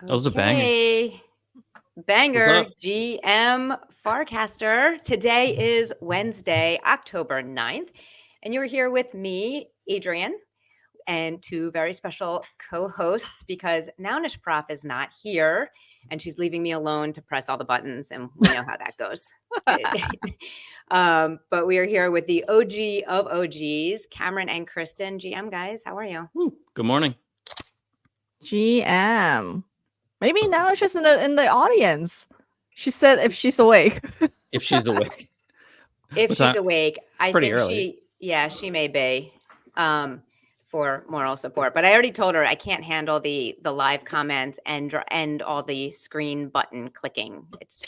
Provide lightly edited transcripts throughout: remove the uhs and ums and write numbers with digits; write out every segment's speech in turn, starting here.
That was a banger. Okay. What's Banger up? GM Farcaster. Today is Wednesday, October 9th, and you're here with me, Adrian, and two very special co-hosts because Nounish Prof is not here and she's leaving me alone to press all the buttons, and we know how that goes. But we are here with the OG of OGs, Cameron and Kristen. GM guys, how are you? Woo. Good morning. GM. Maybe now she's in the audience. She said if she's awake. If she's awake. If What she's time? awake, It's I pretty think early. she may be for moral support. But I already told her I can't handle the live comments and all the screen button clicking. It's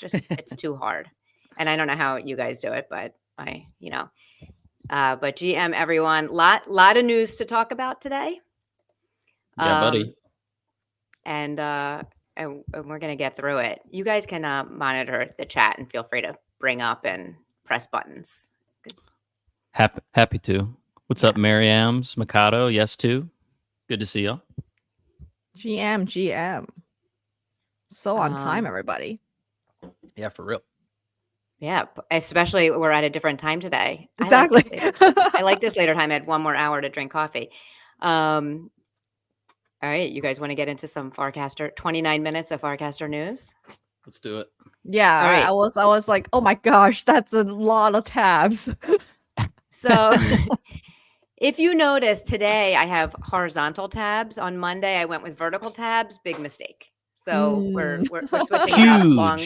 too hard, and I don't know how you guys do it, but but GM everyone, lot of news to talk about today. Yeah, buddy. And we're gonna get through it. You guys can monitor the chat and feel free to bring up and press buttons. Happy to. What's up, Mariams, Mikado? Yes, too. Good to see y'all. GM. So on time, everybody. Yeah, for real. Yeah, especially we're at a different time today. Exactly. I like this later time. I had 1 more hour to drink coffee. All right, you guys want to get into some Farcaster? 29 minutes of Farcaster news. Let's do it. Yeah, all right. I was like, oh my gosh, that's a lot of tabs. So if you notice today, I have horizontal tabs. On Monday, I went with vertical tabs. Big mistake. So we're switching it up.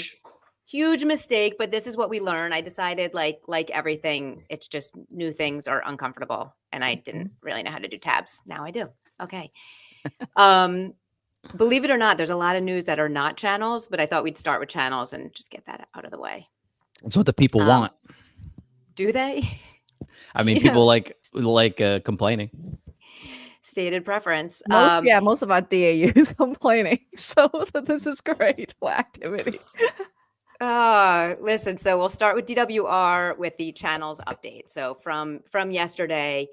Huge mistake, but this is what we learn. I decided like everything, it's just new things are uncomfortable, and I didn't really know how to do tabs. Now I do. Okay. Believe it or not, there's a lot of news that are not channels, but I thought we'd start with channels and just get that out of the way. That's what the people want. Do they? I mean, people like complaining. Stated preference. Most of our DAUs complaining. So this is great for activity. Listen, so we'll start with DWR with the channels update. So from yesterday,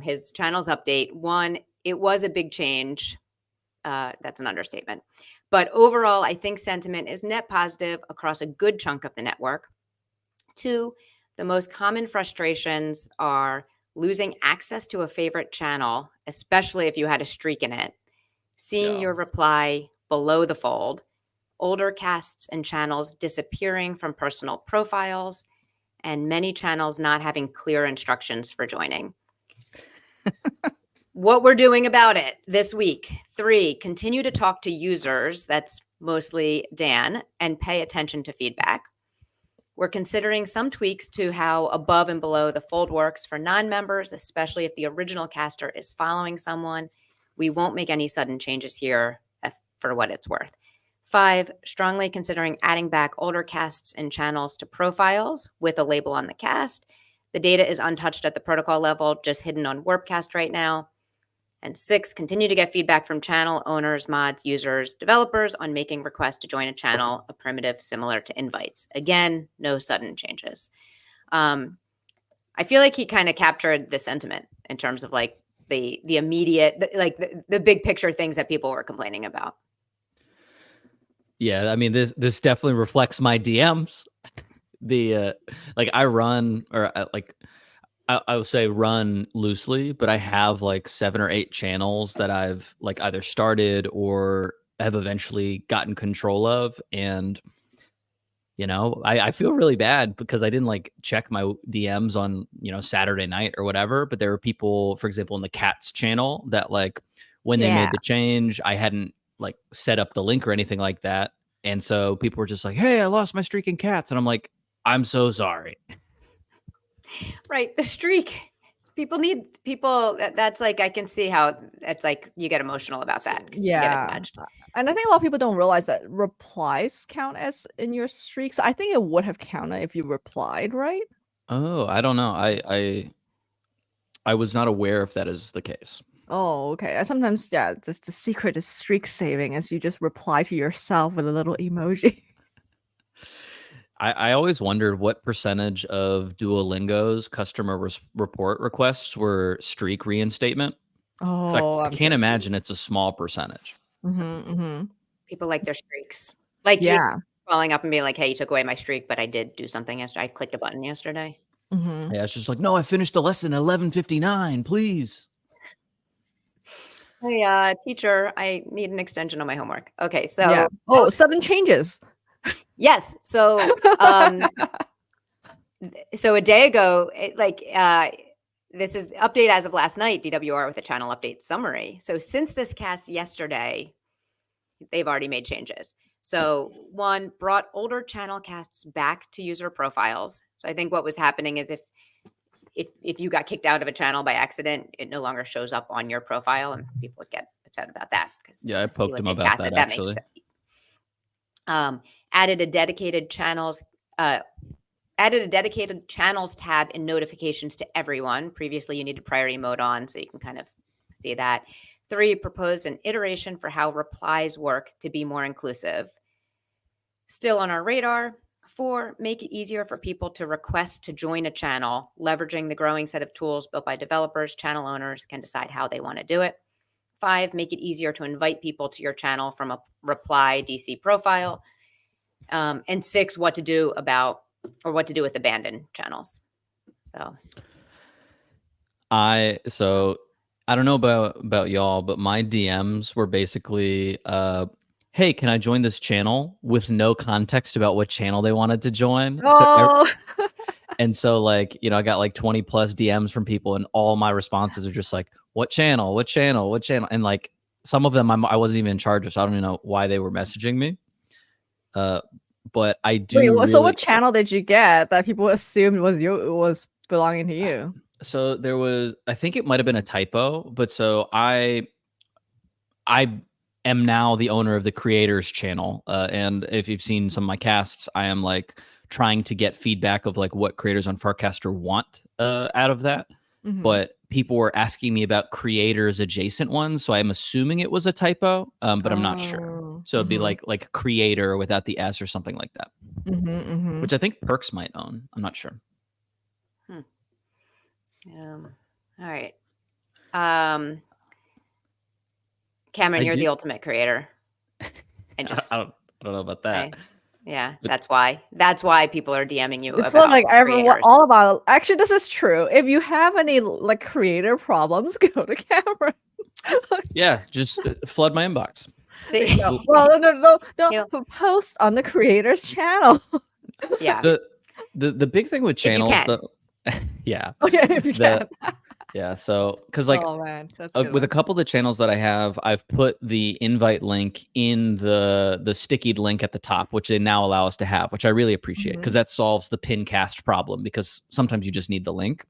his channels update, one, it was a big change. That's an understatement. But overall, I think sentiment is net positive across a good chunk of the network. Two, the most common frustrations are losing access to a favorite channel, especially if you had a streak in it, seeing your reply below the fold, older casts and channels disappearing from personal profiles, and many channels not having clear instructions for joining. What we're doing about it this week. 3, continue to talk to users, that's mostly Dan, and pay attention to feedback. We're considering some tweaks to how above and below the fold works for non-members, especially if the original caster is following someone. We won't make any sudden changes here for what it's worth. 5, strongly considering adding back older casts and channels to profiles with a label on the cast. The data is untouched at the protocol level, just hidden on Warpcast right now. And 6, continue to get feedback from channel owners, mods, users, developers on making requests to join a channel, a primitive similar to invites. Again, no sudden changes. I feel like he kind of captured the sentiment in terms of like the immediate, like the big picture things that people were complaining about. Yeah, I mean, this definitely reflects my DMs. I run, or I would say run loosely, but I have like 7 or 8 channels that I've like either started or have eventually gotten control of. And, I feel really bad because I didn't like check my DMs on, Saturday night or whatever. But there were people, for example, in the Cats channel that like when they made the change, I hadn't like set up the link or anything like that. And so people were just like, hey, I lost my streak in Cats. And I'm like, I'm so sorry. Right. The streak. That's like, I can see how it's like you get emotional about that. Yeah. And I think a lot of people don't realize that replies count as in your streak. So I think it would have counted if you replied, right? Oh, I don't know. I was not aware if that is the case. Oh, okay. Sometimes, just the secret is streak saving as you just reply to yourself with a little emoji. I always wondered what percentage of Duolingo's customer report requests were streak reinstatement. Oh, I can't imagine it's a small percentage. People like their streaks. Like you Yeah. calling up and being like, "Hey, you took away my streak, but I did do something yesterday. I clicked a button yesterday." Mm-hmm. Yeah, it's just like, no, I finished the lesson 11:59. Please. Hey, teacher, I need an extension on my homework. Okay, so Yeah. Oh, sudden changes. yes, so so a day ago, this is the update as of last night. DWR with a channel update summary. So since this cast yesterday, they've already made changes. So one, brought older channel casts back to user profiles. So I think what was happening is if you got kicked out of a channel by accident, it no longer shows up on your profile, and people would get upset about that because Yeah, I poked them about that That actually. makes sense. Added a dedicated channels tab in notifications to everyone. Previously, you needed priority mode on, so you can kind of see that. 3, proposed an iteration for how replies work to be more inclusive. Still on our radar. 4, make it easier for people to request to join a channel. Leveraging the growing set of tools built by developers, channel owners can decide how they want to do it. 5, make it easier to invite people to your channel from a reply DC profile. And 6, what to do with abandoned channels. So I don't know about y'all, but my DMs were basically hey, can I join this channel, with no context about what channel they wanted to join. Oh. So like, I got like 20 plus DMs from people, and all my responses are just like, what channel, and like some of them I wasn't even in charge of, so I don't even know why they were messaging me. But I do. Wait, so what channel did you get that people assumed was belonging to you? So there was, I think it might have been a typo, but so I am now the owner of the creators channel. And if you've seen some of my casts, I am like trying to get feedback of like what creators on Farcaster want out of that. Mhm. But people were asking me about creators adjacent ones, so I'm assuming it was a typo, but I'm not sure. So it'd be like creator without the S or something like that, which I think Perks might own. I'm not sure. All right. Cameron, you're the ultimate creator. And just I don't know about that. Yeah, that's why people are DMing you. It's not like everyone all about. Actually, this is true. If you have any like creator problems, go to Cameron. Yeah, just flood my inbox. See? Well, no. Post on the creators channel. Yeah. The big thing with channels, though. Yeah. Okay, if you can. Yeah, so because like with a couple of the channels that I have, I've put the invite link in the stickied link at the top, which they now allow us to have, which I really appreciate, because that solves the pin cast problem, because sometimes you just need the link.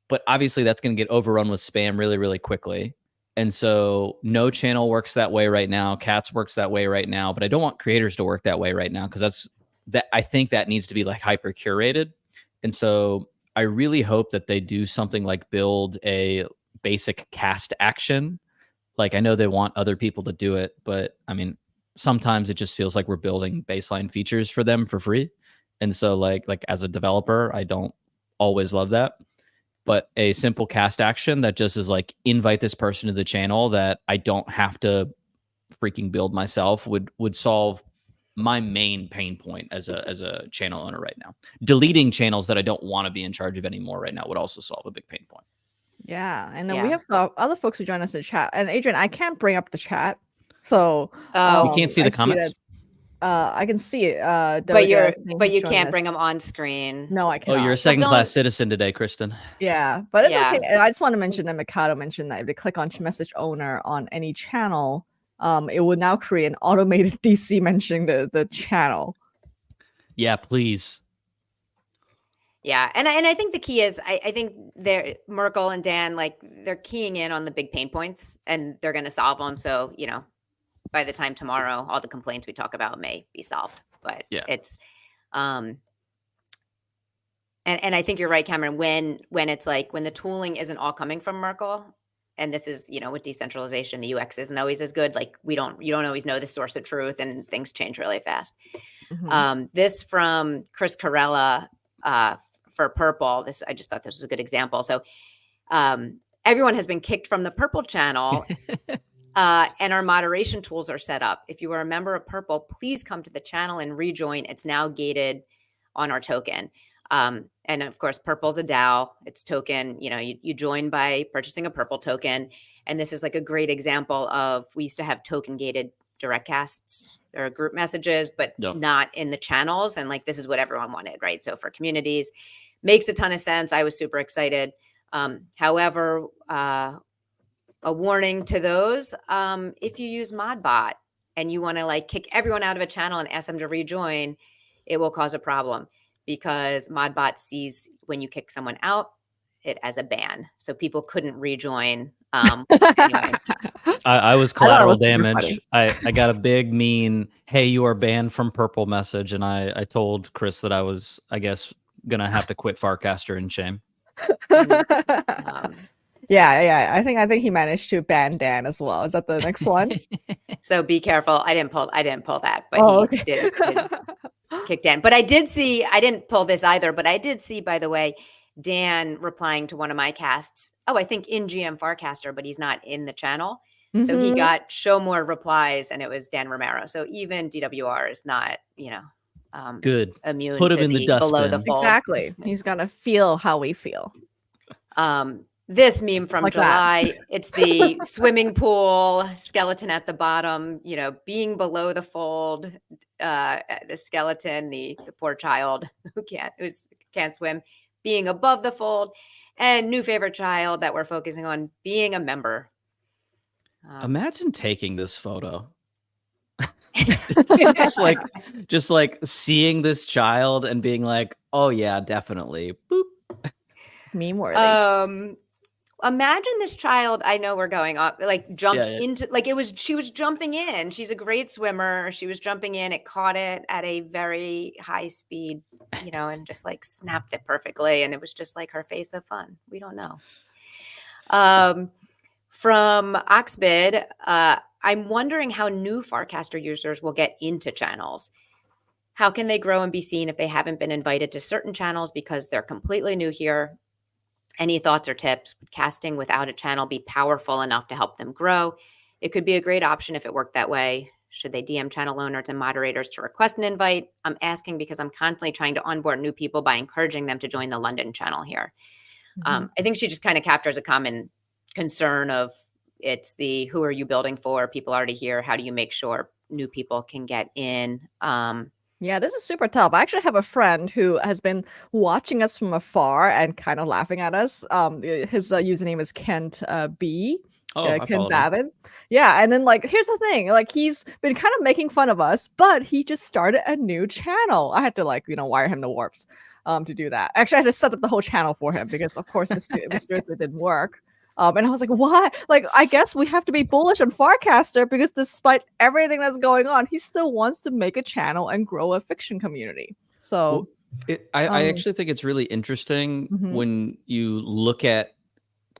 But obviously that's going to get overrun with spam really, really quickly. And so no channel works that way right now. Cats works that way right now, but I don't want creators to work that way right now, because I think that needs to be like hyper curated. And so I really hope that they do something like build a basic cast action. Like, I know they want other people to do it, but I mean, sometimes it just feels like we're building baseline features for them for free. And so like as a developer, I don't always love that. But a simple cast action that just is like, invite this person to the channel, that I don't have to freaking build myself, would solve my main pain point as a channel owner right now. Deleting channels that I don't want to be in charge of anymore right now would also solve a big pain point. Yeah, and then we have other folks who join us in chat. And Adrian, I can't bring up the chat, so you can't see the comments. I can see it. But you can't bring them on screen. No, I cannot. Oh, you're a second-class citizen today, Kristen. Yeah, but it's okay. I just want to mention that Mikado mentioned that if they click on message owner on any channel, it will now create an automated DC mentioning the channel. Yeah, please. Yeah, and I think the key is I think Merkel and Dan, like, they're keying in on the big pain points, and they're going to solve them. So by the time tomorrow, all the complaints we talk about may be solved. But it's and I think you're right, Cameron. When it's like, when the tooling isn't all coming from Merkel, and this is with decentralization, the UX isn't always as good. Like, you don't always know the source of truth, and things change really fast. This from Chris Carella for Purple. I just thought this was a good example. So everyone has been kicked from the Purple channel And our moderation tools are set up. If you are a member of Purple, please come to the channel and rejoin. It's now gated on our token. And of course, Purple's a DAO. It's token. You join by purchasing a Purple token. And this is like a great example of, we used to have token gated direct casts or group messages, but not in the channels. And like, this is what everyone wanted, right? So for communities, makes a ton of sense. I was super excited. However, a warning to those, if you use Modbot and you want to like kick everyone out of a channel and ask them to rejoin, it will cause a problem, because Modbot sees when you kick someone out, it as a ban. So people couldn't rejoin. Anyway. I was collateral damage. I got a big mean, hey, you are banned from Purple message. And I told Chris that I was, I guess, going to have to quit Farcaster in shame. Yeah. I think he managed to ban Dan as well. Is that the next one? So be careful. I didn't pull that, but he did kick Dan. But I didn't pull this either, but I did see, by the way, Dan replying to one of my casts. I think in GM Farcaster, but he's not in the channel. Mm-hmm. So he got show more replies, and it was Dan Romero. So even DWR is not, good. Immune. Put him in the dustbin. Below the fold. Exactly. He's gonna feel how we feel. This meme from like July, it's the swimming pool skeleton at the bottom, being below the fold, the skeleton, the poor child who can't swim, being above the fold, and new favorite child that we're focusing on, being a member. Imagine taking this photo. just like seeing this child and being like, oh yeah, definitely. Boop. Meme worthy. Imagine this child. I know we're going up, like jumped into, like she was jumping in. She's a great swimmer. She was jumping in. It caught it at a very high speed, and just like snapped it perfectly. And it was just like her face of fun. We don't know. From Oxbid, I'm wondering how new Farcaster users will get into channels. How can they grow and be seen if they haven't been invited to certain channels because they're completely new here? Any thoughts or tips? Would casting without a channel be powerful enough to help them grow? It could be a great option if it worked that way. Should they DM channel owners and moderators to request an invite? I'm asking because I'm constantly trying to onboard new people by encouraging them to join the London channel here. Mm-hmm. I think she just kind of captures a common concern of, it's the, who are you building for? People already here. How do you make sure new people can get in? Yeah, this is super tough. I actually have a friend who has been watching us from afar and kind of laughing at us. His username is Kent B. Kent Babin. Yeah, and then like, here's the thing. Like, he's been kind of making fun of us, but he just started a new channel. I had to wire him the warps to do that. Actually, I had to set up the whole channel for him because, of course, mysteriously didn't work. And I was like, what? Like, I guess we have to be bullish on Farcaster because despite everything that's going on, he still wants to make a channel and grow a fiction community. So I actually think it's really interesting when you look at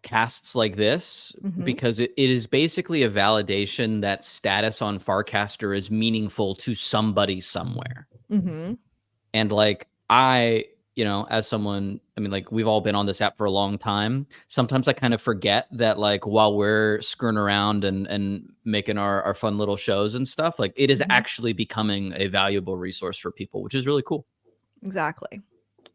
casts like this, because it is basically a validation that status on Farcaster is meaningful to somebody somewhere. And like, as someone, like, we've all been on this app for a long time. Sometimes I kind of forget that, like, while we're screwing around and making our fun little shows and stuff, like, it is actually becoming a valuable resource for people, which is really cool. Exactly.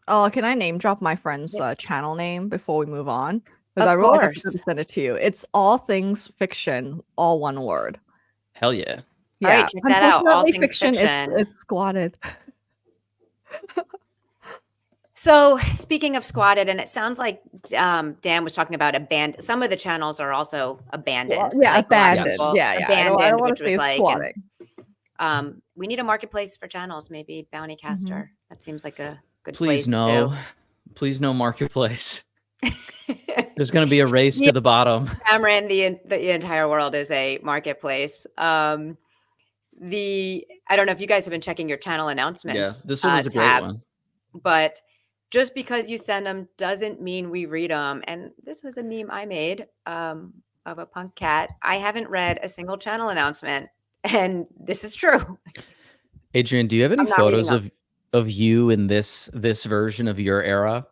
Oh, can I name drop my friend's channel name before we move on? Because I realized I should send it to you. It's All Things Fiction, all one word. Hell yeah. Yeah. All right, check that out. All Things Fiction. It's squatted. So speaking of squatted, and it sounds like Dan was talking about some of the channels are also abandoned. Well, yeah, like abandoned. Abandoned, I don't which was like squatting. We need a marketplace for channels, maybe Bounty Caster. That seems like a good place. Please no marketplace. There's going to be a race to the bottom. Cameron, the entire world is a marketplace. I don't know if you guys have been checking your channel announcements. Yeah, this one was a great one. But just because you send them doesn't mean we read them. And this was a meme I made of a punk cat. I haven't read a single channel announcement, and this is true. Adrian, do you have any photos of you in this version of your era?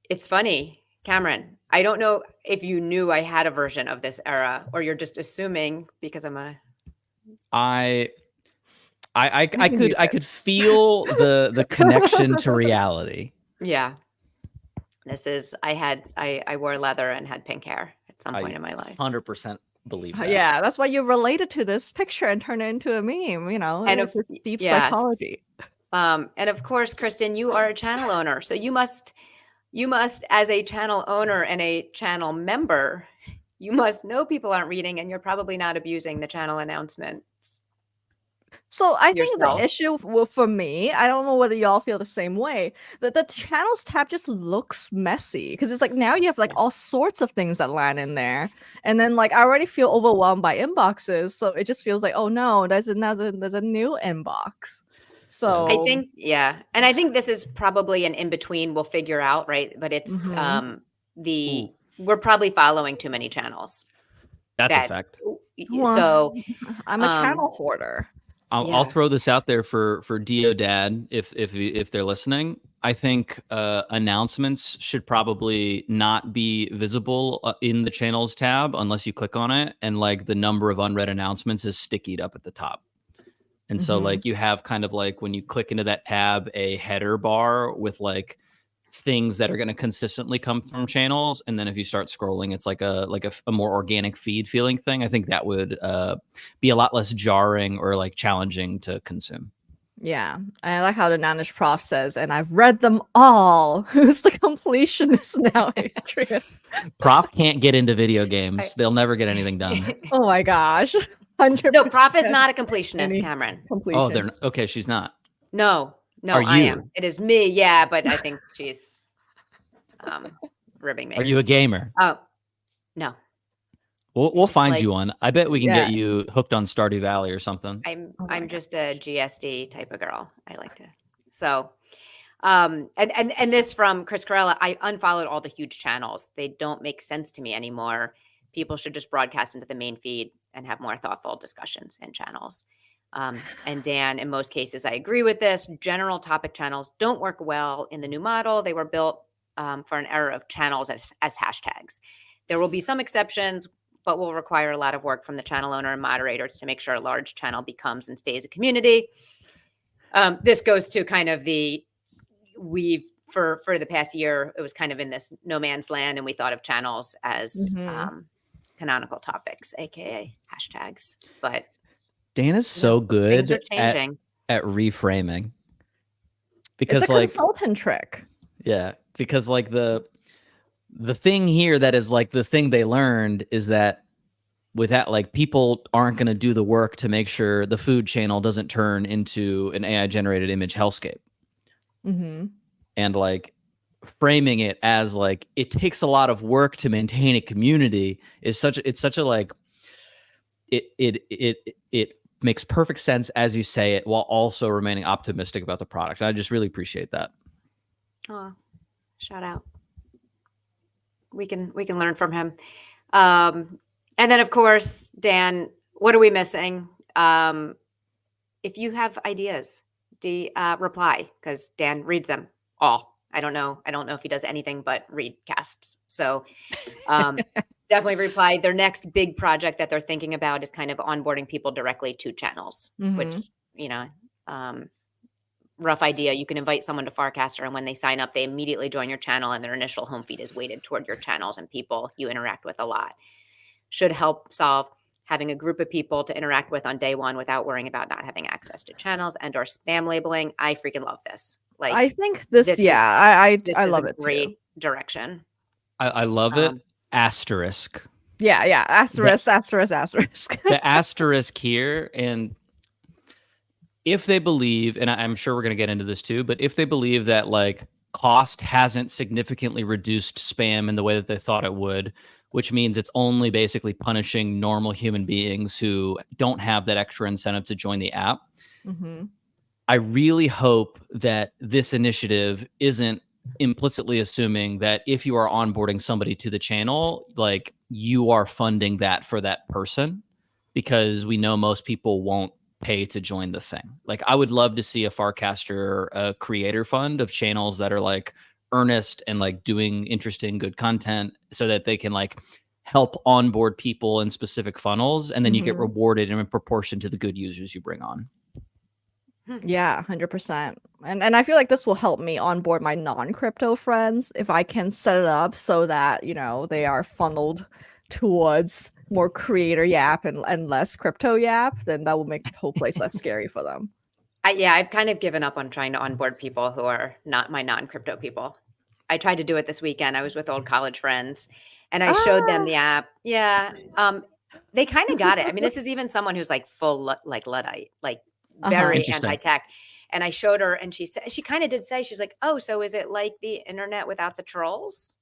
It's funny, Cameron. I don't know if you knew I had a version of this era, or you're just assuming because I'm a. I could feel the connection to reality. Yeah. This is I wore leather and had pink hair at some point in my life. 100% believe that. Yeah, that's why you related to this picture and turned it into a meme, And it's deep psychology. And of course, Kristen, you are a channel owner. So you must, as a channel owner and a channel member, you must know people aren't reading, and you're probably not abusing the channel announcements. So I think the issue for me, I don't know whether y'all feel the same way, that the channels tab just looks messy because it's like now you have like all sorts of things that land in there, and then like I already feel overwhelmed by inboxes, so it just feels like, oh no, there's a new inbox. So I think, and I think this is probably an in between. We'll figure out, right? But it's we're probably following too many channels. That's a fact. So I'm a channel hoarder. I'll throw this out there for Dad if they're listening. I think announcements should probably not be visible in the channels tab unless you click on it, and like the number of unread announcements is stickied up at the top. And so like you have kind of like when you click into that tab a header bar with like things that are going to consistently come from channels, and then if you start scrolling it's like a more organic feed feeling thing. I think that would be a lot less jarring or like challenging to consume. Yeah, I like how the Nanish prof says, and I've read them all. Who's the completionist now, Adrian? Prof can't get into video games. They'll never get anything done. Oh my gosh. 100%. No, Prof is not a completionist, Cameron. Oh, they're okay. She's not. No, I am. It is me. Yeah, but I think she's ribbing me. Are you a gamer? Oh, no. We'll find you one. I bet we can get you hooked on Stardew Valley or something. I'm just a GSD type of girl. I like to. So, and this from Chris Carella. I unfollowed all the huge channels. They don't make sense to me anymore. People should just broadcast into the main feed and have more thoughtful discussions in channels. And Dan, in most cases, I agree with this. General topic channels don't work well in the new model. They were built for an era of channels as hashtags. There will be some exceptions, but will require a lot of work from the channel owner and moderators to make sure a large channel becomes and stays a community. This goes to kind of for the past year, it was kind of in this no man's land, and we thought of channels as canonical topics, aka hashtags. But Dana's so good things are changing at reframing, because it's a consultant trick. Yeah, because like the thing here that is like the thing they learned is that with that, like people aren't going to do the work to make sure the food channel doesn't turn into an AI generated image hellscape. And like framing it as like it takes a lot of work to maintain a community is such a like it makes perfect sense as you say it while also remaining optimistic about the product. And I just really appreciate that. Oh, shout out. We can learn from him. And then of course, Dan, what are we missing? If you have ideas, reply, because Dan reads them all. I don't know if he does anything but read casts. So definitely reply. Their next big project that they're thinking about is kind of onboarding people directly to channels, which, rough idea. You can invite someone to Farcaster, and when they sign up, they immediately join your channel, and their initial home feed is weighted toward your channels and people you interact with a lot. Should help solve having a group of people to interact with on day one without worrying about not having access to channels and or spam labeling. I freaking love this. Like, I think I love it. Great direction. I love it. Asterisk. Yeah. Asterisk. The asterisk here, and if they believe, and I'm sure we're going to get into this too, but if they believe that like cost hasn't significantly reduced spam in the way that they thought it would, which means it's only basically punishing normal human beings who don't have that extra incentive to join the app. I really hope that this initiative isn't implicitly assuming that if you are onboarding somebody to the channel, like you are funding that for that person, because we know most people won't pay to join the thing. Like I would love to see a Farcaster creator fund of channels that are like earnest and like doing interesting, good content so that they can like help onboard people in specific funnels, and then you get rewarded in proportion to the good users you bring on. Yeah, 100%. And I feel like this will help me onboard my non-crypto friends if I can set it up so that, they are funneled towards more creator yap and less crypto yap, then that will make the whole place less scary for them. I've kind of given up on trying to onboard people who are not my non-crypto people. I tried to do it this weekend. I was with old college friends and I showed them the app. Yeah. They kind of got it. I mean, this is even someone who's like full like Luddite, like very anti-tech. And I showed her and she said, she kind of did say, she's like, oh, so is it like the internet without the trolls?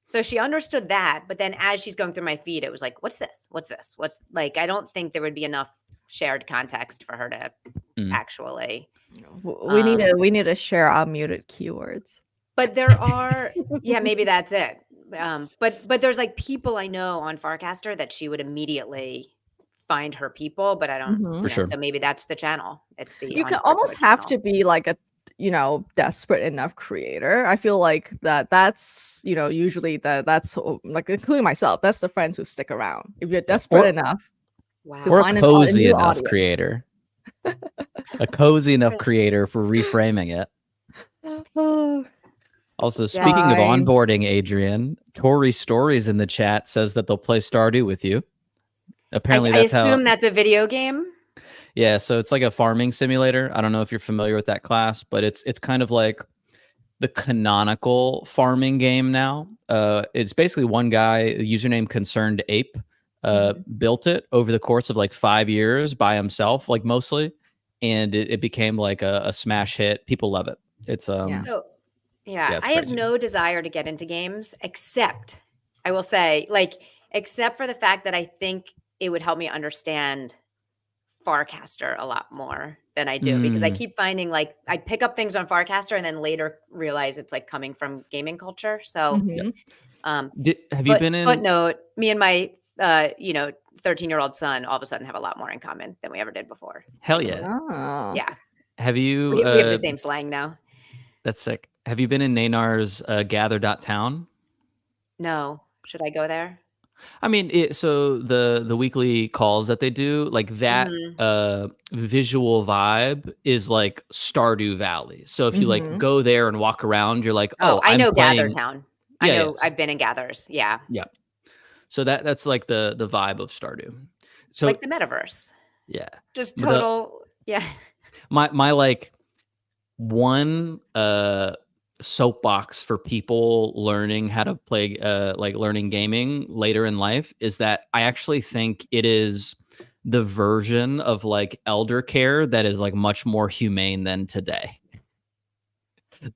So she understood that. But then as she's going through my feed, it was like, what's this? What's this? What's like, I don't think there would be enough shared context for her to actually. We need to share our muted keywords. But there are, yeah, maybe that's it. But there's like people I know on Farcaster that she would immediately find her people, but I don't For sure. So maybe that's the channel. It's the you can almost have to be like a desperate enough creator. I feel like that's usually that's like, including myself, that's the friends who stick around. If you're desperate enough, or a cozy enough creator. A cozy enough creator for reframing it. Also, speaking of onboarding, Adrian, Tori Stories in the chat says that they'll play Stardew with you. Apparently, I assume that's a video game. Yeah, so it's like a farming simulator. I don't know if you're familiar with that class, but it's kind of like the canonical farming game now. It's basically one guy, username Concerned Ape, built it over the course of like 5 years by himself, like mostly, and it became like a smash hit. People love it. It's I have no desire to get into games, except I will say, except for the fact that I think it would help me understand Farcaster a lot more than I do, because I keep finding like I pick up things on Farcaster and then later realize it's like coming from gaming culture. So, have you been in footnote? Me and my 13-year-old son all of a sudden have a lot more in common than we ever did before. Hell yeah. Oh. Yeah. Have you? We have the same slang now. That's sick. Have you been in Naynar's gather.town? No. Should I go there? I mean, so the weekly calls that they do, like that visual vibe is like Stardew Valley. So if you like go there and walk around, you're like, I know playing... Gather Town. I know I've been in Gathers. Yeah. Yeah. So that's like the vibe of Stardew. So like the metaverse. Yeah. Just total. My like one soapbox for people learning how to play like learning gaming later in life is that I actually think it is the version of like elder care that is like much more humane than today.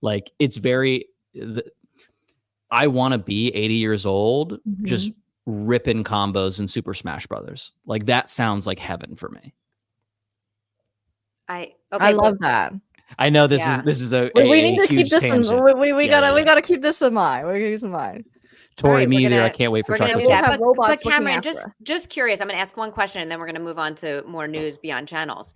Like it's very I want to be 80 years old just ripping combos in Super Smash Brothers. Like that sounds like heaven for me. I love that. I know this is a we need to keep this tangent. We gotta keep this in mind. We're gonna keep this in mind. Tori, me either. I can't wait for chocolate. But Cameron, just curious. I'm gonna ask one question and then we're gonna move on to more news beyond channels.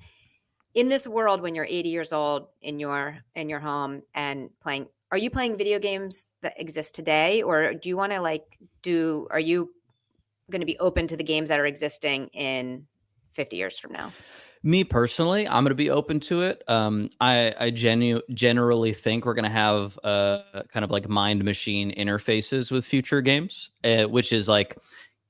In this world, when you're 80 years old in your home and playing, are you playing video games that exist today, or do you want to are you going to be open to the games that are existing in 50 years from now? Me personally, I'm going to be open to it. I generally think we're going to have kind of like mind machine interfaces with future games, which is like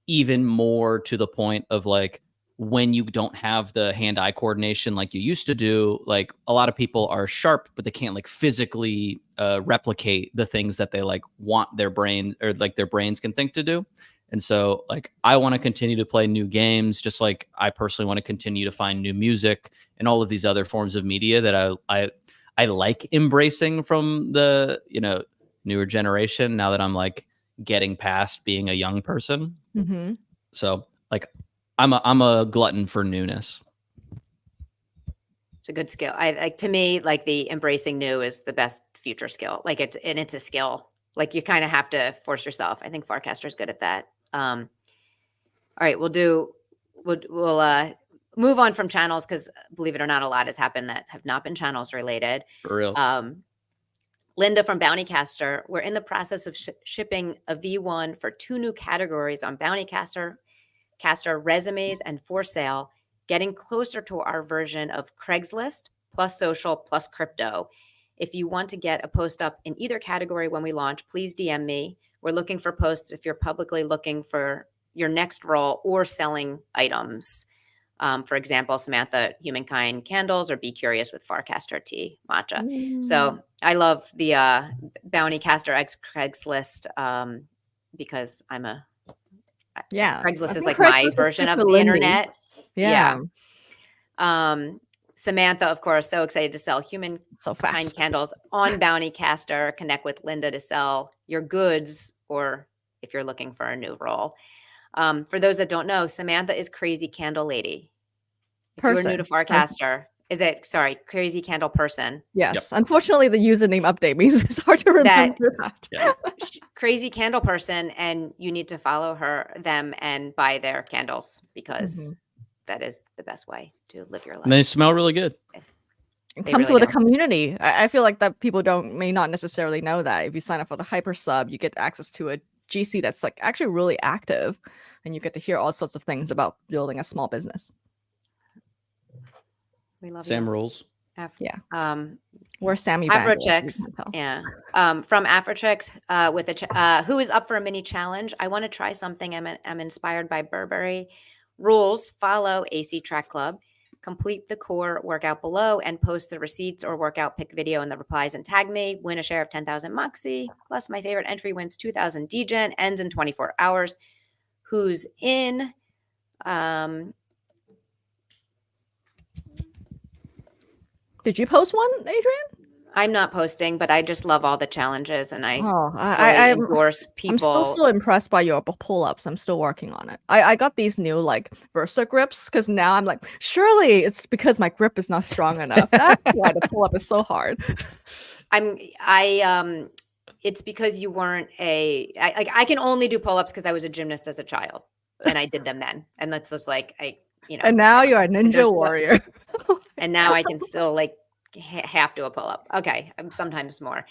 even more to the point of like when you don't have the hand-eye coordination like you used to do. Like a lot of people are sharp, but they can't like physically replicate the things that they like want their brain or like their brains can think to do. And so like I want to continue to play new games, just like I personally want to continue to find new music and all of these other forms of media that I like embracing from the newer generation now that I'm like getting past being a young person. So like I'm a glutton for newness. It's a good skill. To me, like the embracing new is the best future skill. Like it's a skill. Like you kind of have to force yourself. I think Farcaster is good at that. All right, we'll move on from channels because believe it or not, a lot has happened that have not been channels related. For real. Linda from Bountycaster, we're in the process of shipping a V1 for 2 new categories on Bountycaster, resumes and for sale, getting closer to our version of Craigslist plus social plus crypto. If you want to get a post up in either category when we launch, please DM me. We're looking for posts if you're publicly looking for your next role or selling items. For example, Samantha, Humankind candles, or Be Curious with Farcaster tea matcha. So I love the Bountycaster X Craigslist because I'm a Craigslist is like my version of the internet. Yeah. Samantha, of course, so excited to sell Humankind candles on Bountycaster. Connect with Linda to sell your goods, or if you're looking for a new role. For those that don't know, Samantha is Crazy Candle Lady. If you're new to Farcaster, Crazy Candle Person. Yes. Yep. Unfortunately, the username update means it's hard to remember that. Yeah. Crazy Candle Person, and you need to follow them and buy their candles because that is the best way to live your life. And they smell really good. It comes with a community. I feel like that people may not necessarily know that. If you sign up for the Hyper Sub, you get access to a GC that's like actually really active, and you get to hear all sorts of things about building a small business. We love Sam rules. We're Sammy Afrochicks. Yeah. From Afrochicks with who is up for a mini challenge. I want to try something. I'm inspired by Burberry. Rules: follow AC Track Club, complete the core workout below, and post the receipts or workout pic video in the replies and tag me. Win a share of 10,000 Moxie. Plus, my favorite entry wins 2,000 DGen. Ends in 24 hours. Who's in? Did you post one, Adrian? I'm not posting, but I just love all the challenges, and I endorse people. I'm still so impressed by your pull-ups. I'm still working on it. I got these new like Versa grips because now I'm like, surely it's because my grip is not strong enough. That's why the pull-up is so hard. It's because you weren't I can only do pull-ups because I was a gymnast as a child, and I did them then, and that's just like And now you're a ninja warrior. And now I can still like half do a pull-up. Okay, sometimes more.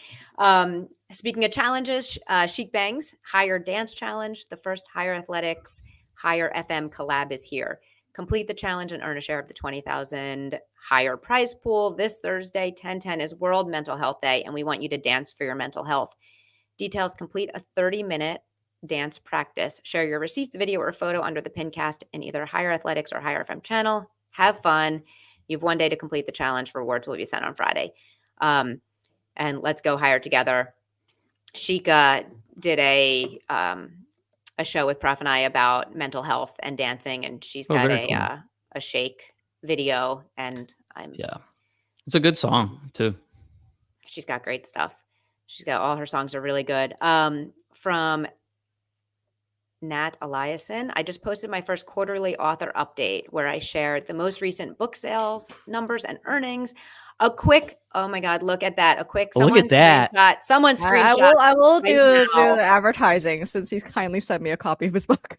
Speaking of challenges, Chic Bangs Higher Dance Challenge, the first Higher Athletics, Higher FM collab is here. Complete the challenge and earn a share of the 20,000 higher prize pool. This Thursday, 10/10 is World Mental Health Day, and we want you to dance for your mental health. Details: complete a 30-minute dance practice. Share your receipts, video, or photo under the pincast in either Higher Athletics or Higher FM channel. Have fun. You have 1 day to complete the challenge. Rewards will be sent on Friday. And let's go higher together. Sheikah did a show with Prof and I about mental health and dancing, and she's got a shake video, and it's a good song too. She's got great stuff. She's got all her songs are really good. From Nat Eliason, I just posted my first quarterly author update where I shared the most recent book sales numbers and earnings. A quick, oh my God, look at that. A quick, look at that. Screenshot. Someone screenshot. I will do the advertising since he's kindly sent me a copy of his book.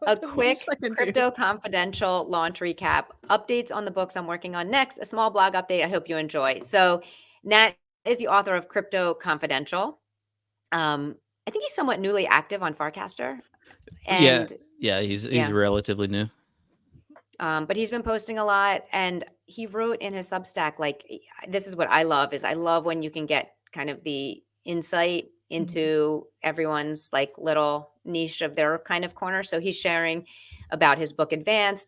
A quick Crypto Confidential launch recap. Updates on the books I'm working on next. A small blog update. I hope you enjoy. So Nat is the author of Crypto Confidential. I think he's somewhat newly active on Farcaster. And he's relatively new. But he's been posting a lot, and he wrote in his Substack, like, this is what I love, is I love when you can get kind of the insight into everyone's like little niche of their kind of corner. So he's sharing about his book Advanced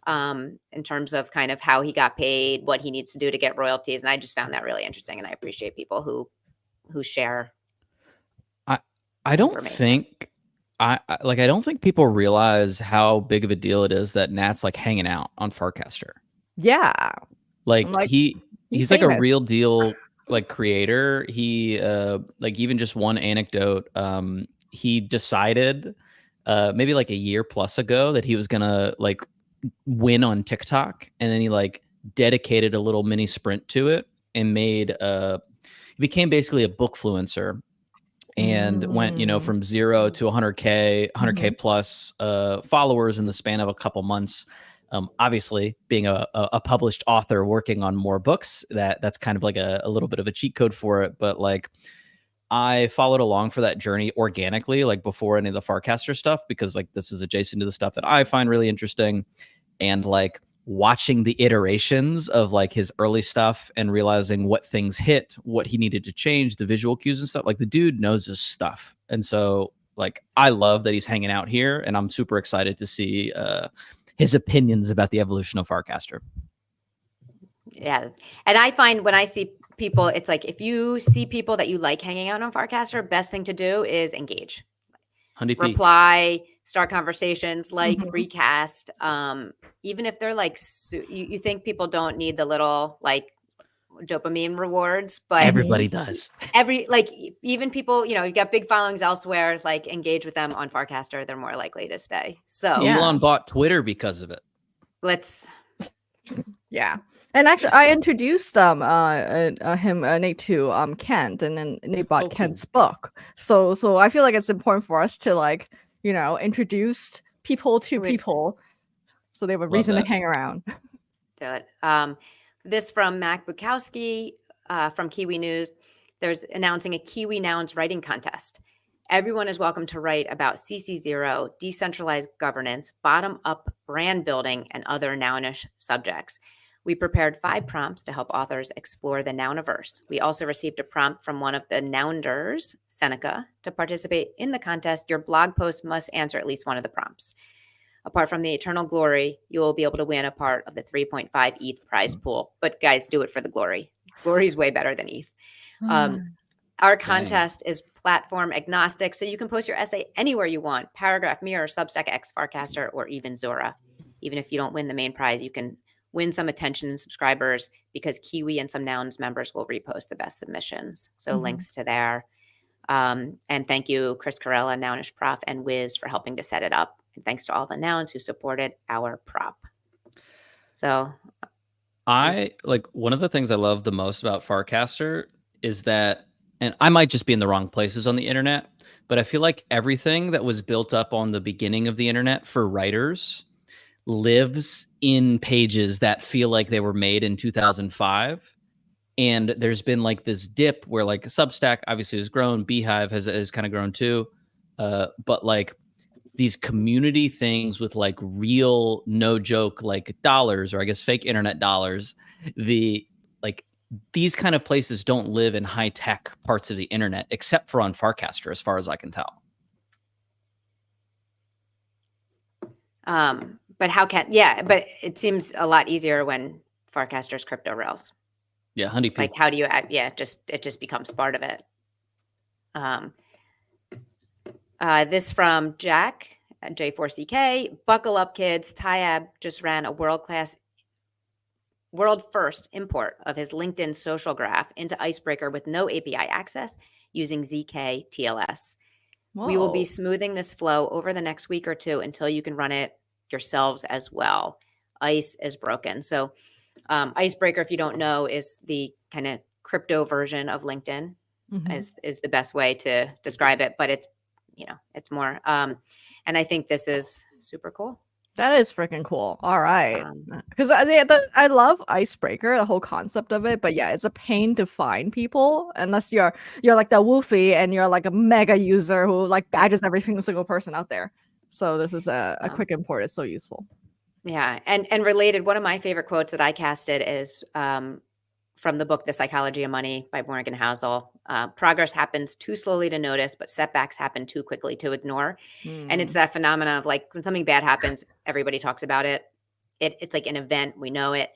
in terms of kind of how he got paid, what he needs to do to get royalties. And I just found that really interesting, and I appreciate people who share. I don't think people realize how big of a deal it is that Nat's like hanging out on Farcaster. Yeah. Like he's like a real deal like creator. He like even just one anecdote, he decided maybe like a year plus ago that he was gonna like win on TikTok, and then he like dedicated a little mini sprint to it and he became basically a bookfluencer. And went, from 0 to 100K plus followers in the span of a couple months. Obviously, being a published author working on more books, that's kind of like a little bit of a cheat code for it. But like, I followed along for that journey organically, like before any of the Farcaster stuff, because like this is adjacent to the stuff that I find really interesting. And like watching the iterations of like his early stuff and realizing what things hit, what he needed to change, the visual cues and stuff. Like the dude knows his stuff. And so like I love that he's hanging out here, and I'm super excited to see his opinions about the evolution of Farcaster. Yeah. And I find when I see people, it's like if you see people that you like hanging out on Farcaster, best thing to do is engage. Reply, start conversations, like recast. Even if they're like, you think people don't need the little like dopamine rewards, but everybody does. Even people, you got big followings elsewhere, like engage with them on Farcaster, they're more likely to stay. So Elon bought Twitter because of it. Yeah. And actually, I introduced Nate to Kent, and then Nate bought Kent's book. So I feel like it's important for us to like introduce people to people, so they have a reason to hang around. Do it. This from Mac Bukowski from Kiwi News. There's announcing a Kiwi Nouns writing contest. Everyone is welcome to write about CC0, decentralized governance, bottom-up brand building, and other nounish subjects. We prepared 5 prompts to help authors explore the nouniverse. We also received a prompt from one of the nounders, Seneca. To participate in the contest, your blog post must answer at least one of the prompts. Apart from the eternal glory, you will be able to win a part of the 3.5 ETH prize pool. But guys, do it for the glory. Glory is way better than ETH. Our contest is platform agnostic, so you can post your essay anywhere you want: Paragraph, Mirror, Substack, X, Farcaster, or even Zora. Even if you don't win the main prize, you can win some attention and subscribers, because Kiwi and some Nouns members will repost the best submissions. So links to there. And thank you, Chris Carella, Nounish Prof, and Wiz for helping to set it up. And thanks to all the Nouns who supported our prop. So I like, one of the things I love the most about Farcaster is that, and I might just be in the wrong places on the internet, but I feel like everything that was built up on the beginning of the internet for writers lives in pages that feel like they were made in 2005. And there's been like this dip where like Substack obviously has grown, Beehive has kind of grown too. But like these community things with like real, no joke, like dollars, or I guess fake internet dollars, these kind of places don't live in high tech parts of the internet, except for on Farcaster, as far as I can tell. But but it seems a lot easier when Farcaster's crypto rails. Yeah, honeypot. Like, how do you add? Yeah, it just becomes part of it. This from Jack at J4CK. Buckle up, kids. Tyab just ran a world first import of his LinkedIn social graph into Icebreaker with no API access using ZK TLS. Whoa. We will be smoothing this flow over the next week or two until you can run it yourselves as well. Ice is broken. So Icebreaker, if you don't know, is the kind of crypto version of LinkedIn, is the best way to describe it. But it's more. And I think this is super cool. That is freaking cool. All right. Because I love Icebreaker, the whole concept of it. But yeah, it's a pain to find people unless you're like the Woofy and you're like a mega user who like badges every single person out there. So this is a quick import. It's so useful. Yeah. And related, one of my favorite quotes that I casted is from the book, The Psychology of Money by Morgan Housel. Progress happens too slowly to notice, but setbacks happen too quickly to ignore. And it's that phenomena of like, when something bad happens, everybody talks about it. It's like an event. We know it.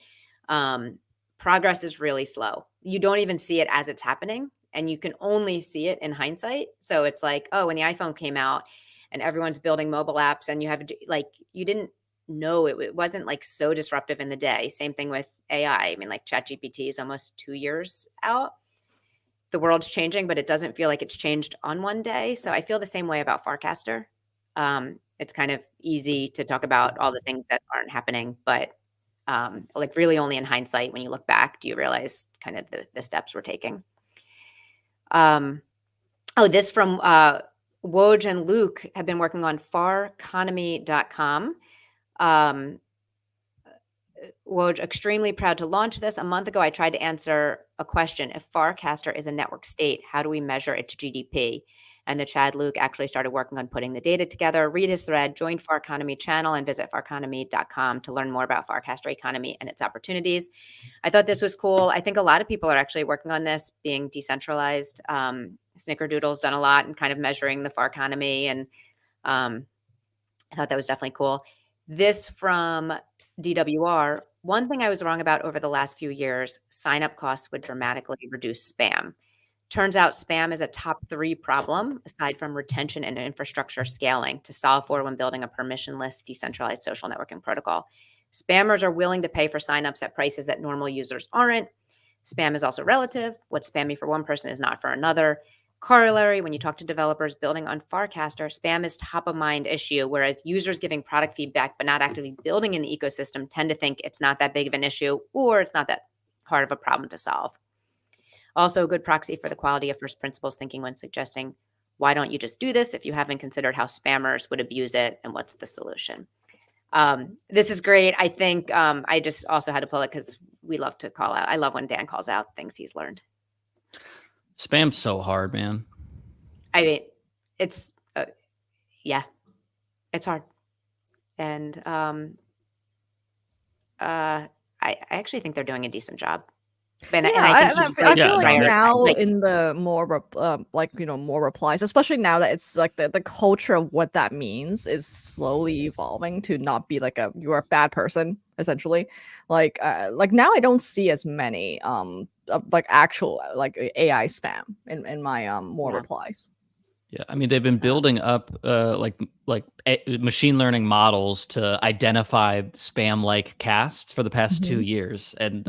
Progress is really slow. You don't even see it as it's happening, and you can only see it in hindsight. So it's like, oh, when the iPhone came out and everyone's building mobile apps, and you have like, you didn't know it wasn't like so disruptive in the day. Same thing with AI. I mean, like ChatGPT is almost 2 years out. The world's changing, but it doesn't feel like it's changed on one day. So I feel the same way about Farcaster. It's kind of easy to talk about all the things that aren't happening, but like really only in hindsight, when you look back, do you realize kind of the steps we're taking. This from Woj and Luke have been working on farconomy.com. Woj, extremely proud to launch this. A month ago, I tried to answer a question. If Farcaster is a network state, how do we measure its GDP? And the Chad Luke actually started working on putting the data together. Read his thread, join Farconomy channel, and visit farconomy.com to learn more about Farcaster economy and its opportunities. I thought this was cool. I think a lot of people are actually working on this, being decentralized. Snickerdoodle's done a lot in kind of measuring the Farconomy, and I thought that was definitely cool. This from DWR. One thing I was wrong about over the last few years, sign-up costs would dramatically reduce spam. Turns out spam is a top 3 problem, aside from retention and infrastructure scaling, to solve for when building a permissionless, decentralized social networking protocol. Spammers are willing to pay for signups at prices that normal users aren't. Spam is also relative. What's spammy for one person is not for another. Corollary, when you talk to developers building on Farcaster, spam is top of mind issue, whereas users giving product feedback but not actively building in the ecosystem tend to think it's not that big of an issue, or it's not that hard of a problem to solve. Also, a good proxy for the quality of first principles thinking when suggesting, why don't you just do this if you haven't considered how spammers would abuse it and what's the solution? This is great. I think I just also had to pull it because we love to call out. I love when Dan calls out things he's learned. Spam's so hard, man. I mean, it's yeah, it's hard. And I actually think they're doing a decent job. And I feel like now in the more more replies, especially now that it's like the culture of what that means is slowly evolving to not be like you're a bad person essentially. Like now I don't see as many like actual like AI spam in my more replies. Yeah, I mean they've been building up like machine learning models to identify spam-like casts for the past 2 years, and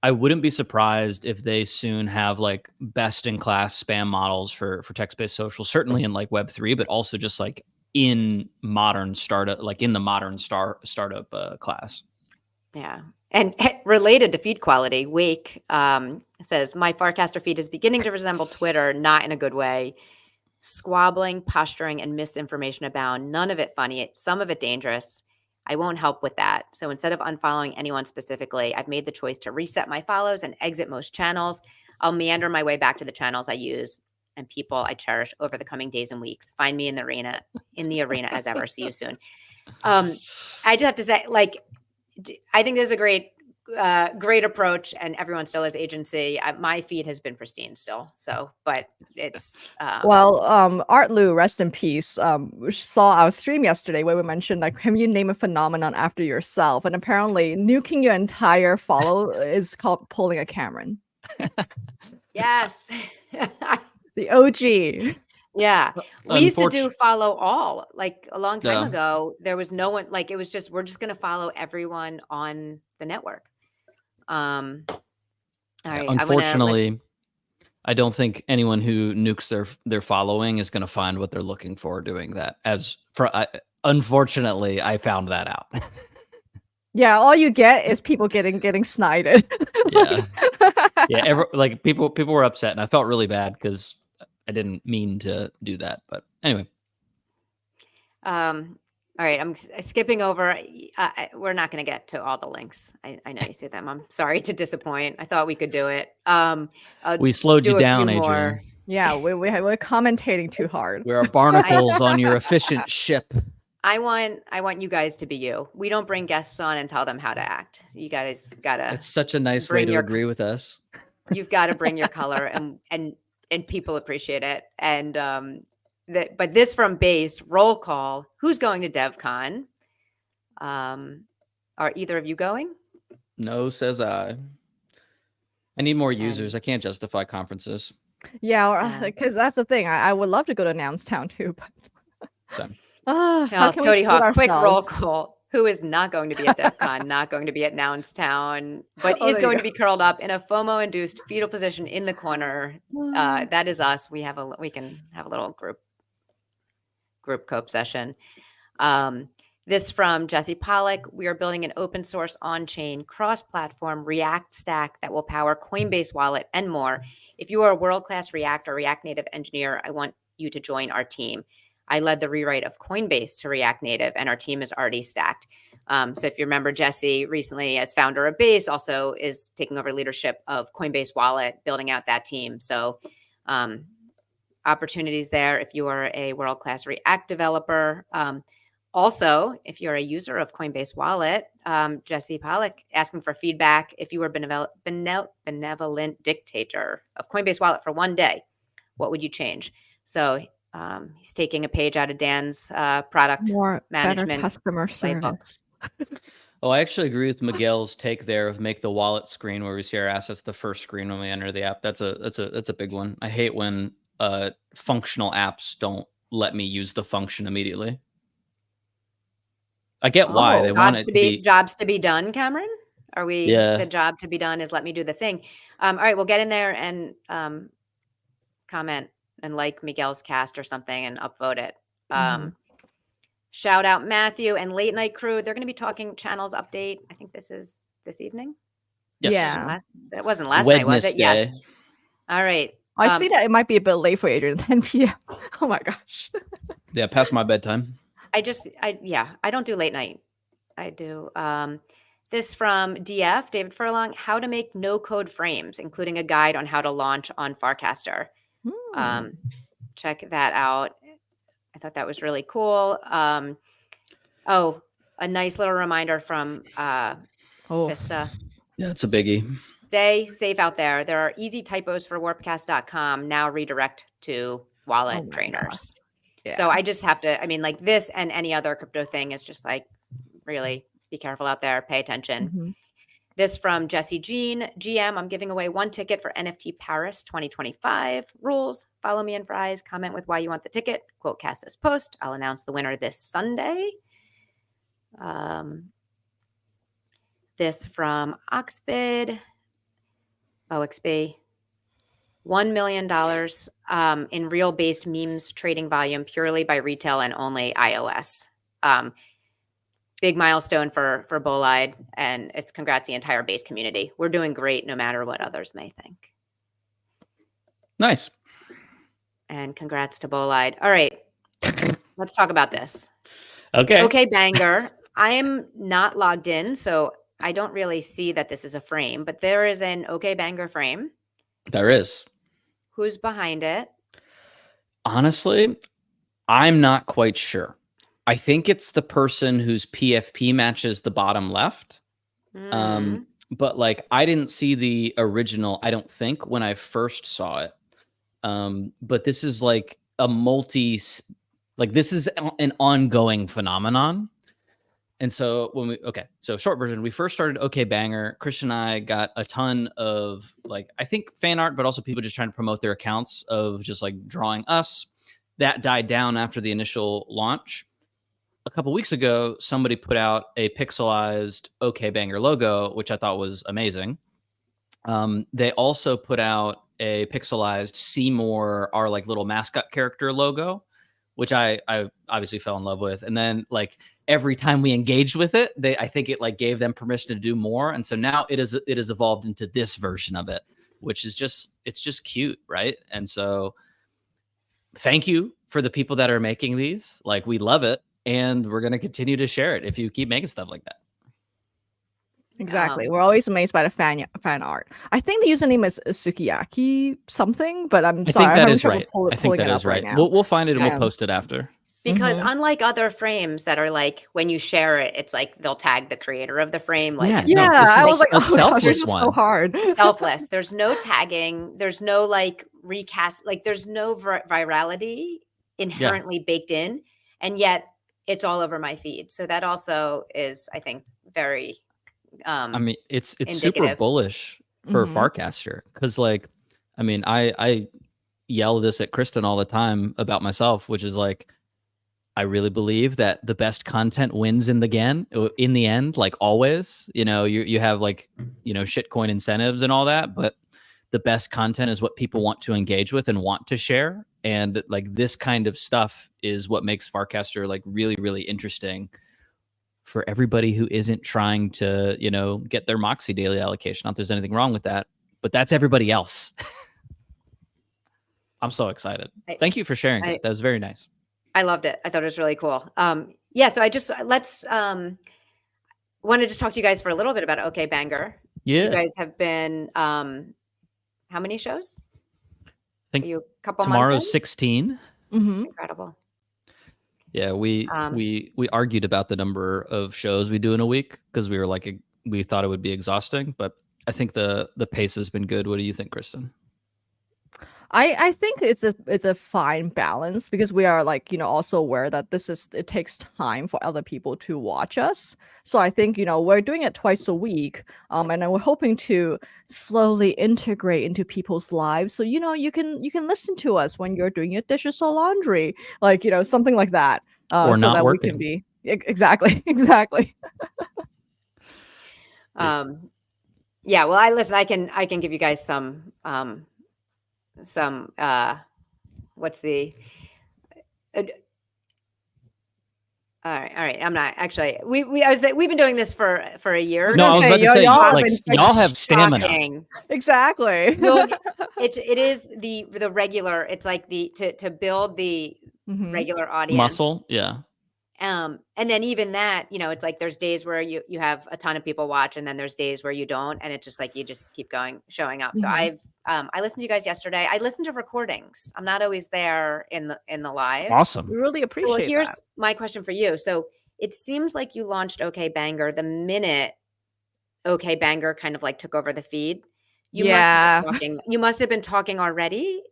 I wouldn't be surprised if they soon have like best-in-class spam models for text-based social, certainly in like Web3, but also just like in modern startup, like in the modern startup class. Yeah. And related to feed quality, Wake says, my Farcaster feed is beginning to resemble Twitter, not in a good way. Squabbling, posturing, and misinformation abound. None of it funny. Some of it dangerous. I won't help with that. So instead of unfollowing anyone specifically, I've made the choice to reset my follows and exit most channels. I'll meander my way back to the channels I use and people I cherish over the coming days and weeks. Find me in the arena as ever. See you soon. I just have to say, like, I think this is a great approach, and everyone still has agency. My feed has been pristine still, but it's Art Lou, rest in peace, saw our stream yesterday where we mentioned like, can you name a phenomenon after yourself? And apparently nuking your entire follow is called pulling a Cameron. Yes. The OG. Yeah. We used to do follow all, like a long time ago. There was no one, like it was just, we're just going to follow everyone on the network. All right. Unfortunately, I don't think anyone who nukes their following is going to find what they're looking for doing that. Unfortunately, I found that out. Yeah, all you get is people getting snited. Yeah. Like people were upset, and I felt really bad because I didn't mean to do that. But anyway. All right, I'm skipping over. We're not going to get to all the links. I know you say them. I'm sorry to disappoint. I thought we could do it. We slowed you down, Adrian. Yeah, we're commentating too hard. We are barnacles on your efficient ship. I want you guys to be you. We don't bring guests on and tell them how to act. You guys gotta. It's such a nice way to agree with us. You've got to bring your color, and people appreciate it. And but this from base roll call. Who's going to DevCon? Are either of you going? No, says I. I need more users. I can't justify conferences. Yeah, because that's the thing. I would love to go to Nounstown too, but how can we Hawk, quick roll call. Who is not going to be at DevCon, not going to be at Nounstown, but is going to be curled up in a FOMO-induced fetal position in the corner? That is us. We can have a little group cope session. This from Jesse Pollack. We are building an open source on-chain cross-platform React stack that will power Coinbase Wallet and more. If you are a world-class React or React Native engineer, I want you to join our team. I led the rewrite of Coinbase to React Native, and our team is already stacked. So if you remember, Jesse recently, as founder of Base, also is taking over leadership of Coinbase Wallet, building out that team. So opportunities there if you are a world-class React developer. Also, if you're a user of Coinbase Wallet, Jesse Pollock asking for feedback. If you were benevolent dictator of Coinbase Wallet for one day, what would you change? So he's taking a page out of Dan's product management better customer playbook. service. Oh, I actually agree with Miguel's take there of make the wallet screen where we see our assets the first screen when we enter the app. That's a big one. I hate when functional apps don't let me use the function immediately. I get why they want it to be jobs to be done, Cameron. Are we the job to be done is let me do the thing. All right, we'll get in there and comment and like Miguel's cast or something and upvote it. Shout out Matthew and Late Night Crew. They're going to be talking channels update. I think this is this evening. Yes. Yeah. That wasn't last night, was it? Yes. All right. I see that it might be a bit late for Adrian, 10 p.m. Oh my gosh. Yeah, past my bedtime. I don't do late night. I do. This from DF, David Furlong, how to make no-code frames, including a guide on how to launch on Farcaster. Check that out. I thought that was really cool. A nice little reminder from Vista. Yeah, it's a biggie. Stay safe out there. There are easy typos for warpcast.com. Now redirect to wallet trainers. Yeah. So I just have to, like this and any other crypto thing is just like, really be careful out there. Pay attention. This from Jesse Jean, GM, I'm giving away 1 ticket for NFT Paris 2025. Rules, follow me in Fries, comment with why you want the ticket, quote cast this post. I'll announce the winner this Sunday. This from Oxbid, OXB, $1 million in real-based memes trading volume purely by retail and only iOS. Big milestone for Bolide, and it's congrats the entire Base community. We're doing great no matter what others may think. Nice. And congrats to Bolide. All right, let's talk about this. Okay. Okbanger. I am not logged in, so I don't really see that this is a frame, but there is an Okbanger frame. There is. Who's behind it? Honestly, I'm not quite sure. I think it's the person whose PFP matches the bottom left. But like, I didn't see the original, I don't think, when I first saw it. But this is like a this is an ongoing phenomenon. And so so short version, we first started Okbanger. Christian and I got a ton of I think fan art, but also people just trying to promote their accounts of just drawing us. That died down after the initial launch. A couple weeks ago, somebody put out a pixelized Okbanger logo, which I thought was amazing. They also put out a pixelized Seymour, our little mascot character logo, which I obviously fell in love with. And then every time we engaged with it, I think it gave them permission to do more. And so now it has evolved into this version of it, which is it's just cute, right? And so thank you for the people that are making these. We love it. And we're going to continue to share it if you keep making stuff like that. Exactly. We're always amazed by the fan art. I think the username is sukiyaki something, but I'm sorry. I think that is right. I think that is right. We'll find it and we'll post it after. Because unlike other frames that are when you share it, it's they'll tag the creator of the frame. I was like, a selfless one. So hard. Selfless. There's no tagging. There's no recast. There's no virality inherently baked in, and yet it's all over my feed. So that also is, I think, very. It's super bullish for Farcaster because, I yell this at Kristen all the time about myself, which is I really believe that the best content wins in the end, always. You have shitcoin incentives and all that, but the best content is what people want to engage with and want to share. And this kind of stuff is what makes Farcaster really, really interesting for everybody who isn't trying to, get their Moxie daily allocation. Not that there's anything wrong with that, but that's everybody else. I'm so excited. Thank you for sharing it. That was very nice. I loved it. I thought it was really cool. So let's wanted to talk to you guys for a little bit about okbanger. Yeah. You guys have been how many shows? I think Are you a couple tomorrow's months in? 16. Mm-hmm. Incredible. Yeah, we argued about the number of shows we do in a week because we were like we thought it would be exhausting, but I think the pace has been good. What do you think, Kristen? I think it's a fine balance because we are like, also aware that it takes time for other people to watch us. So I think, we're doing it twice a week. And then we're hoping to slowly integrate into people's lives. So, you can listen to us when you're doing your dishes or laundry, like, something like that. Or so not that working. we can be exactly. Yeah, well, I can give you guys some what's the all right. I'm not actually. We've been doing this for a year. No, I was about to say, y'all like, y'all have stamina. Exactly. It is the regular. It's like to build the regular audience muscle. Yeah. And then even that, it's like there's days where you have a ton of people watch, and then there's days where you don't, and it's just like you just keep showing up. So I listened to you guys yesterday. I listened to recordings. I'm not always there in the live. Awesome. We really appreciate Well, here's that. my question for you. So it seems like you launched okbanger the minute okbanger kind of like took over the feed. You must have been talking already.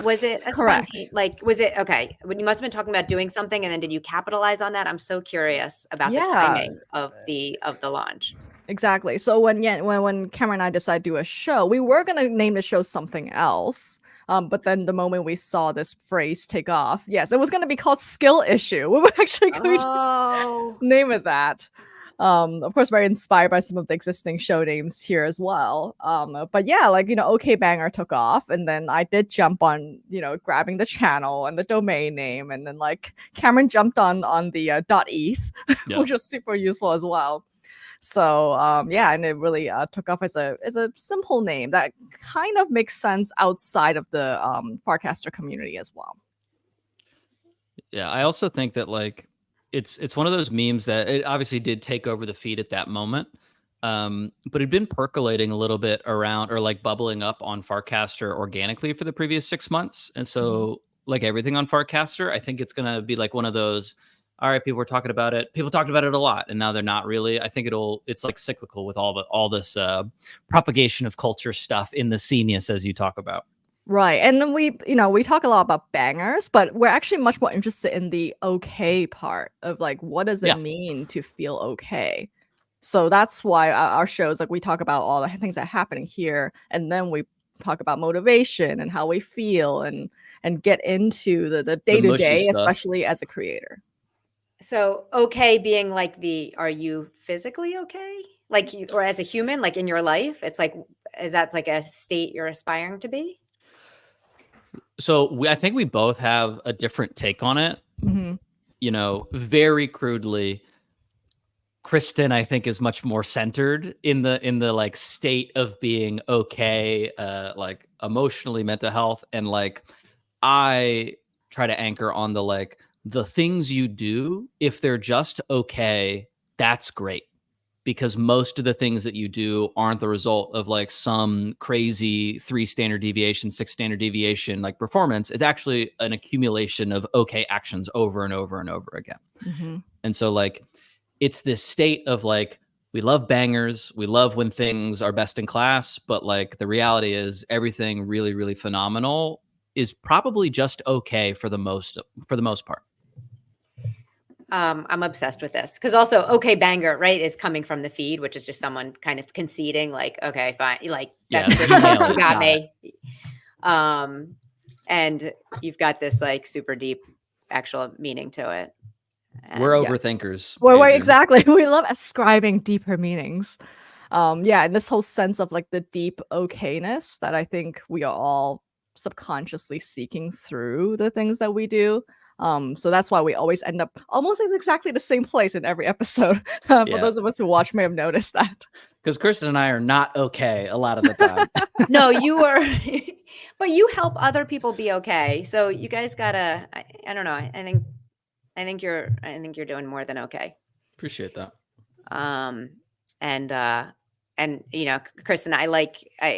Was it a spontaneous? Like, was it okay? When you must have been talking about doing something, and then did you capitalize on that? I'm so curious about the timing of the launch. Exactly. So when Cameron and I decided to do a show, we were gonna name the show something else. But then the moment we saw this phrase take off, yes, it was gonna be called Skill Issue. We were actually going to name it that. Of course, very inspired by some of the existing show names here as well. But yeah, like, okbanger took off, and then I did jump on, grabbing the channel and the domain name, and then like Cameron jumped on the .eth, which was super useful as well. So yeah, and it really took off as a simple name that kind of makes sense outside of the Farcaster community as well. Yeah, I also think that like it's one of those memes that it obviously did take over the feed at that moment, but it'd been percolating a little bit around or like bubbling up on Farcaster organically for the previous 6 months, and so like everything on Farcaster, I think it's gonna be like one of those. All right, people were talking about it. People talked about it a lot, and now they're not really. I think it's like cyclical with all this propagation of culture stuff in the scenius as you talk about. Right. And then we talk a lot about bangers, but we're actually much more interested in the okay part of like, what does it mean to feel okay? So that's why our shows, like we talk about all the things that are happening here, and then we talk about motivation and how we feel and get into the day-to-day, especially as a creator. So okay being like are you physically okay? Like or as a human, like in your life? It's like, is that like a state you're aspiring to be? So I think we both have a different take on it. Very crudely, Kristen, I think, is much more centered in the like state of being okay, like emotionally, mental health, and like I try to anchor on the like the things you do. If they're just okay, that's great. Because most of the things that you do aren't the result of like some crazy 3 standard deviation, 6 standard deviation like performance. It's actually an accumulation of okay actions over and over and over again. And so like it's this state of like, we love bangers, we love when things are best in class, but like the reality is everything really, really phenomenal is probably just okay for the most part. I'm obsessed with this because also okbanger, right, is coming from the feed, which is just someone kind of conceding like, okay, fine, like that's you got me. And you've got this like super deep actual meaning to it. And we're overthinkers. We're exactly. We love ascribing deeper meanings. Yeah, and this whole sense of like the deep okayness that I think we are all subconsciously seeking through the things that we do. So that's why we always end up almost in exactly the same place in every episode. For those of us who watch may have noticed that. Because Kristen and I are not okay a lot of the time. No, you are, but you help other people be okay. So you guys gotta, I don't know. I think you're doing more than okay. Appreciate that. And Kristen,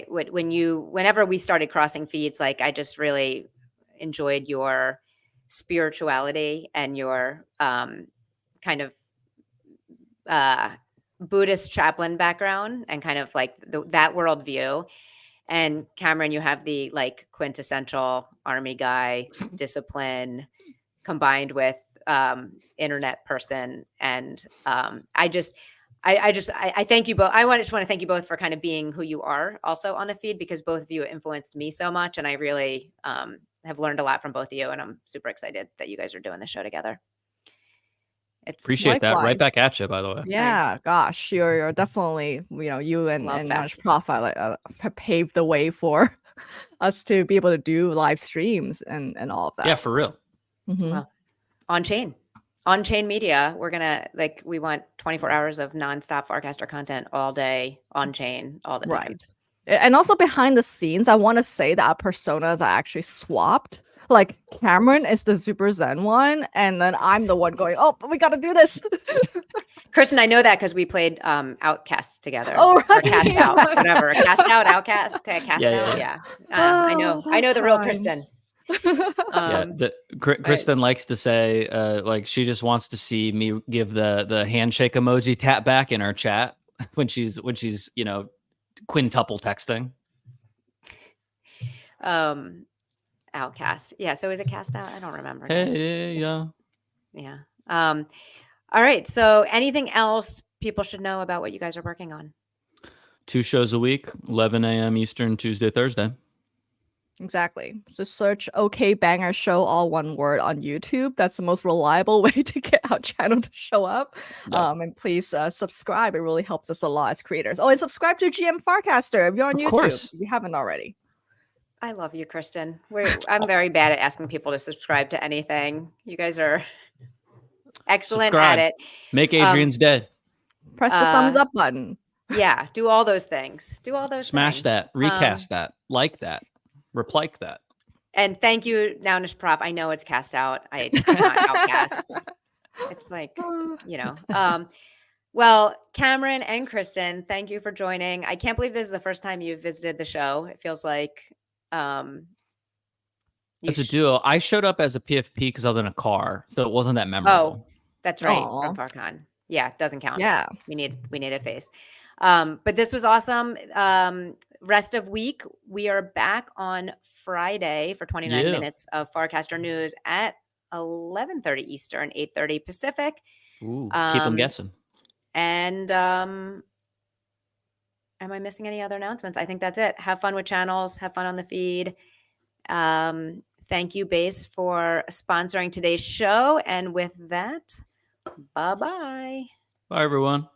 whenever we started crossing feeds, like I just really enjoyed your spirituality and your kind of Buddhist chaplain background and kind of like that worldview. And Cameron, you have the like quintessential army guy discipline combined with internet person. And I thank you both. Just want to thank you both for kind of being who you are also on the feed, because both of you influenced me so much. And I really have learned a lot from both of you. And I'm super excited that you guys are doing the show together. Appreciate that. Right back at you, by the way. Yeah, gosh, you're definitely, you and Prof have paved the way for us to be able to do live streams and all of that. Yeah, for real. Mm-hmm. Well, on chain media, we're gonna we want 24 hours of nonstop Farcaster content all day on chain all the time. Right. And also behind the scenes, I want to say that our personas are actually swapped. Like Cameron is the super zen one, and then I'm the one going, oh, we got to do this. Kristen, I know that because we played Outcast together. Oh, right. Or Cast Out, whatever. Cast Out, Outcast, Cast Out. Yeah. I know the real Kristen. Kristen likes to say, like she just wants to see me give the handshake emoji tap back in our chat when she's quintuple texting. Outcast. Yeah. So is it Cast Out? I don't remember. Yeah. All right. So anything else people should know about what you guys are working on? 2 shows a week, 11 a.m. Eastern, Tuesday, Thursday. Exactly. So search okbanger show, all one word, on YouTube. That's the most reliable way to get our channel to show up. Yep. And please subscribe. It really helps us a lot as creators. Oh, and subscribe to GM Farcaster if you're on YouTube. Course. If you haven't already. I love you, Kristen. I'm very bad at asking people to subscribe to anything. You guys are excellent at it. Make Adrian's day. Press the thumbs up button. Yeah, do all those things. Smash that. Recast that. Like that. Replike that. And thank you, Nounish Prof. I know it's Cast Out. It's not Outcast. It's like, well, Cameron and Kristen, thank you for joining. I can't believe this is the first time you've visited the show. It feels like as a duo. I showed up as a PFP because I was in a car, so it wasn't that memorable. Oh, that's right. From FarCon. Yeah, doesn't count. Yeah. We need a face. But this was awesome. Rest of week, we are back on Friday for 29 minutes of Farcaster News at 11:30 Eastern, 8:30 Pacific. Ooh, keep them guessing. And am I missing any other announcements? I think that's it. Have fun with channels. Have fun on the feed. Thank you, Base, for sponsoring today's show. And with that, bye-bye. Bye, everyone.